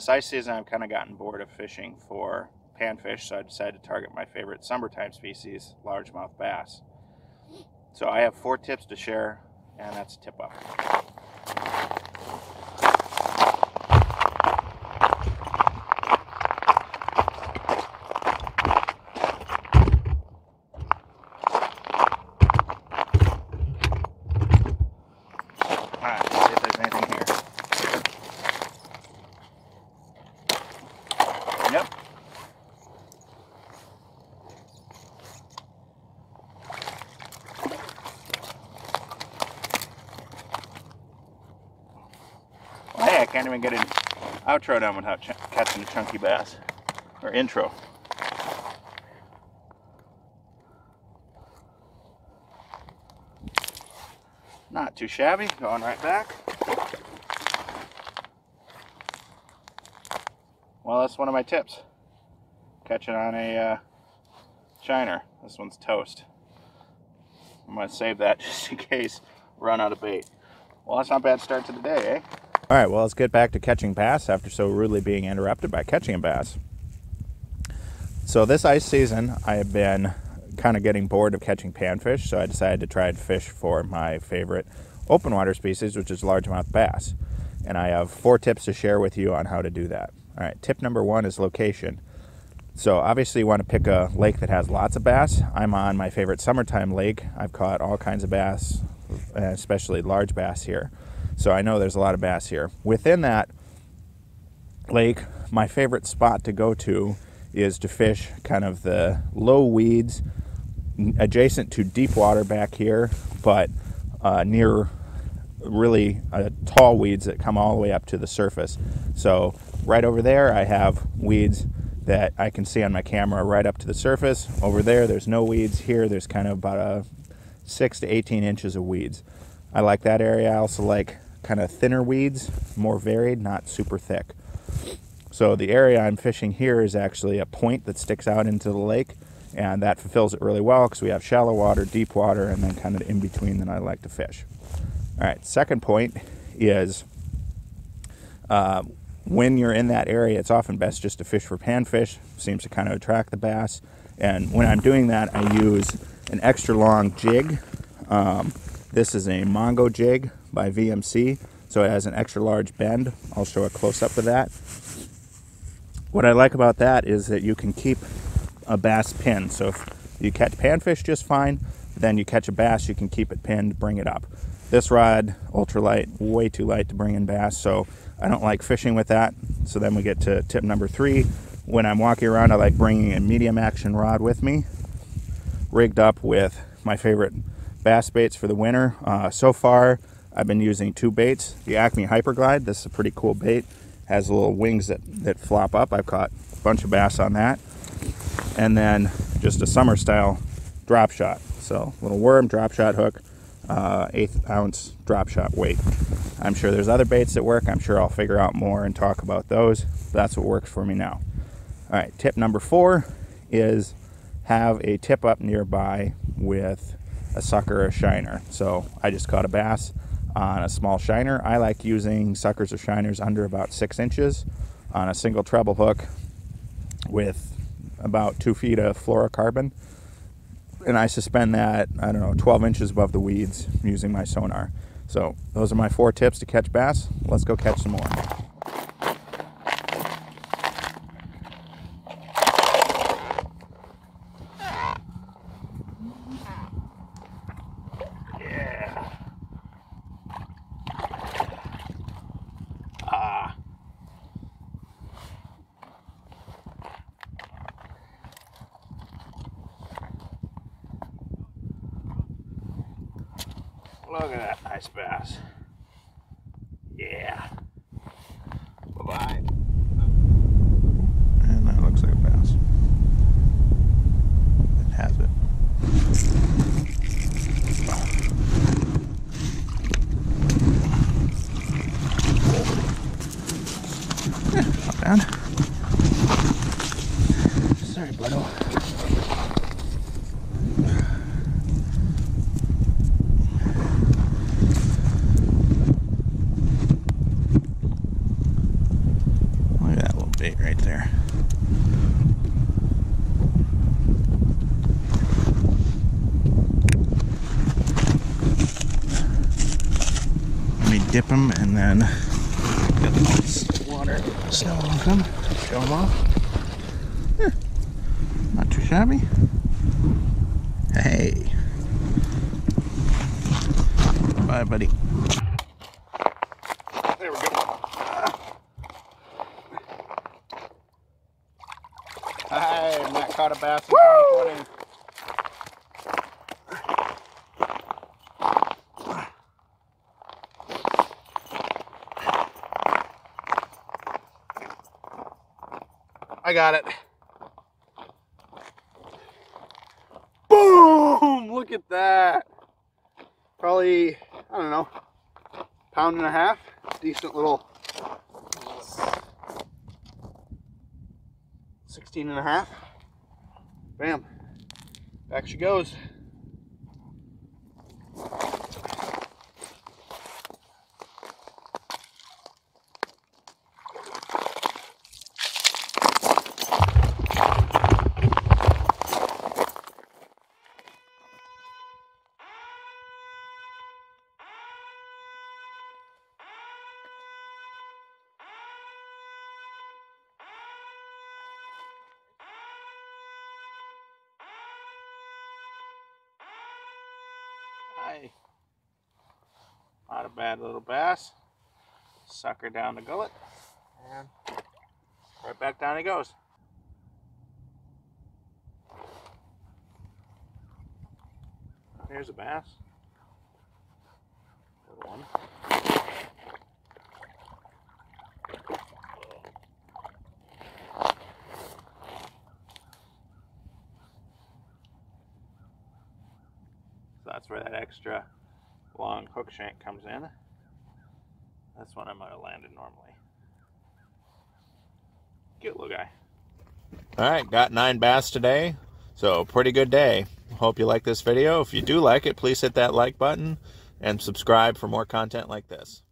this ice season, I've kind of gotten bored of fishing for panfish, so I decided to target my favorite summertime species, largemouth bass. So I have 4 tips to share, and that's tip up. Alright, see if there's anything here. Yep. Well, hey, I can't even get an outro done without catching a chunky bass. Or intro. Not too shabby, going right back. Well, that's one of my tips. Catch it on a shiner. This one's toast. I'm going to save that just in case we run out of bait. Well, that's not a bad start to the day, eh? All right, well, let's get back to catching bass after so rudely being interrupted by catching a bass. So this ice season, I have been kind of getting bored of catching panfish, so I decided to try and fish for my favorite open water species, which is largemouth bass. And I have 4 tips to share with you on how to do that. All right, tip number 1 is location. So obviously you want to pick a lake that has lots of bass. I'm on my favorite summertime lake. I've caught all kinds of bass, especially large bass here. So I know there's a lot of bass here. Within that lake, my favorite spot to go to is to fish kind of the low weeds adjacent to deep water back here, but near really tall weeds that come all the way up to the surface. So right over there I have weeds that I can see on my camera right up to the surface. Over there there's no weeds. Here there's kind of about 6 to 18 inches of weeds. I like that area. I also like kind of thinner weeds, more varied, not super thick. So the area I'm fishing here is actually a point that sticks out into the lake, and that fulfills it really well because we have shallow water, deep water, and then kind of in between that I like to fish. All right, second point is when you're in that area, it's often best just to fish for panfish. Seems to kind of attract the bass. And when I'm doing that, I use an extra long jig. This is a Mongo jig by VMC, so it has an extra large bend. I'll show a close-up of that. What I like about that is that you can keep a bass pinned. So if you catch panfish just fine, then you catch a bass, you can keep it pinned, bring it up. This rod, ultralight, way too light to bring in bass, so I don't like fishing with that. So then we get to tip number 3. When I'm walking around, I like bringing a medium action rod with me, rigged up with my favorite bass baits for the winter. So far, I've been using 2 baits. The Acme Hyperglide, this is a pretty cool bait. Has little wings that flop up. I've caught a bunch of bass on that. And then just a summer style drop shot. So little worm drop shot hook, 1/8 ounce drop shot weight. I'm sure there's other baits that work. I'm sure I'll figure out more and talk about those. That's what works for me now. All right, tip number 4 is have a tip up nearby with a sucker or a shiner. So I just caught a bass on a small shiner. I like using suckers or shiners under about 6 inches on a single treble hook with about 2 feet of fluorocarbon. And I suspend that, I don't know, 12 inches above the weeds using my sonar. So those are my 4 tips to catch bass. Let's go catch some more. Look at that nice bass. Yeah. Bye-bye. And that looks like a bass. It has it. Not bad. Sorry, buddo. bait right there. Let me dip them and then get the nice water snow off them. Show them off. Yeah, not too shabby. Hey. Bye, buddy. There we go. Hi, Matt caught a bass in 2020. I got it. Boom! Look at that. Probably, I don't know, pound and a half. Decent little 16 and a half. Bam. Back she goes. Hi. Not a bad little bass. Sucker down the gullet. And right back down he goes. Here's a bass. Little one. So that's where that extra long hook shank comes in. That's when I might have landed normally. Cute little guy. All right, got 9 bass today. So pretty good day. Hope you like this video. If you do like it, please hit that like button and subscribe for more content like this.